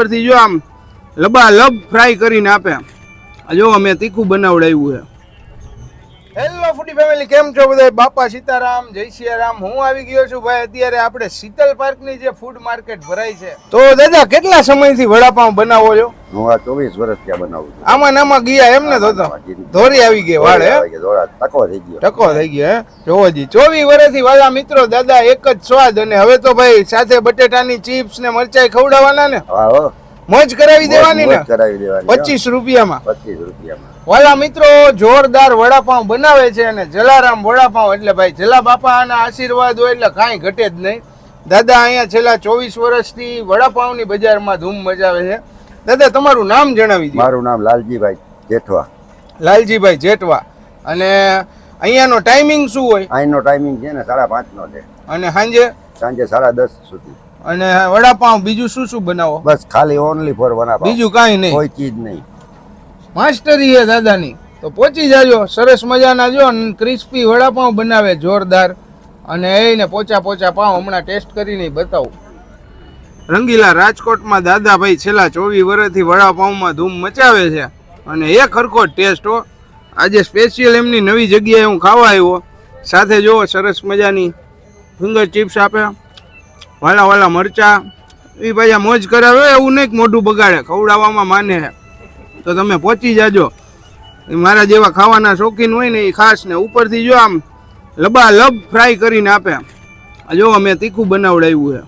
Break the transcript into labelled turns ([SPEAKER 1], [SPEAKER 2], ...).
[SPEAKER 1] ઉપરથી જો આમ લબાલબ ફ્રાય કરીને આપે. જો અમે તીખું બનાવડાવ્યું છે. હેલો ફૂડી ફેમિલી, કેમ છો બધા? બાપા સીતારામ, જય સિયારામ. હું આવી ગયો છું ભાઈ અત્યારે આપણે શીતલ પાર્કની જે ફૂડ માર્કેટ ભરાય છે. તો દાદા કેટલા સમયથી વડાપાઉં બનાવો છો?
[SPEAKER 2] હું આ 24 વર્ષ ત્યાં બનાવું છું.
[SPEAKER 1] આમાં નામાં ગયા એમ ને? તો ધોરી આવી ગઈ વાળ હે?
[SPEAKER 2] ટકો થઈ ગયો.
[SPEAKER 1] ટકો થઈ ગયો હે? જોવો જી 24 વર્ષથી વાલા મિત્રો દાદા એક જ સ્વાદ. અને હવે તો ભાઈ સાથે બટેટાની ચિપ્સ ને મરચાઈ ખવડાવવાના ને.
[SPEAKER 2] હા,
[SPEAKER 1] મોજ કરાવી દેવાની ને.
[SPEAKER 2] કરાવી દેવાની
[SPEAKER 1] 25 રૂપિયામાં.
[SPEAKER 2] 25 રૂપિયામાં
[SPEAKER 1] વાલા મિત્રો જોરદાર વડાપાઉં બનાવે છે. અને જલારામ વડાપાઉં એટલે ભાઈ જલા બાપાના આશીર્વાદ હોય એટલે કાંઈ ઘટે જ નહીં. દાદા અહીંયા છેલ્લા 24 વર્ષથી વડાપાઉંની બજારમાં ધૂમ મચાવે છે. દાદા તમારું નામ જણાવી દો.
[SPEAKER 2] મારું નામ લાલજીભાઈ જેઠવા.
[SPEAKER 1] લાલજીભાઈ જેઠવા. અને અહીંયાનો ટાઈમિંગ શું હોય?
[SPEAKER 2] અહીંનો ટાઈમિંગ છે ને 5:30 નો છે.
[SPEAKER 1] અને સાંજે
[SPEAKER 2] 10:30 સુધી.
[SPEAKER 1] અને વડાપાઉં બીજું શું શું બનાવો?
[SPEAKER 2] બસ ખાલી ઓનલી ફોર વડાપાઉં,
[SPEAKER 1] બીજું કાંઈ નહીં,
[SPEAKER 2] કોઈ ચીજ નહીં.
[SPEAKER 1] માસ્ટરી છે દાદાની. તો પહોંચી જાજો. સરસ મજાના જો ક્રિસ્પી વડાપાઉં બનાવે જોરદાર. અને એને પોચા પોચા પાઉં હમણાં ટેસ્ટ કરીને બતાવું. રંગીલા રાજકોટમાં દાદાભાઈ છેલ્લા 24 વર્ષથી વડાપાઉંમાં ધૂમ મચાવે છે. અને એક હરખો ટેસ્ટ હો. આજે સ્પેશિયલ એમની નવી જગ્યાએ હું ખાવા આવ્યો. સાથે જો સરસ મજાની ફિંગર ચિપ્સ આપે, વાલા વાલા મરચા. એ ભાઈ મોજ કરાવે, એવું નહીં મોઢું બગાડે, ખવડાવવામાં માને. તો તમે પહોંચી જાજો. મારા જેવા ખાવાના શોખીન હોય ને એ ખાસ. ને ઉપરથી જો આમ લબાલબ ફ્રાય કરીને આપે. જો અમે તીખું બનાવડાવ્યું છે.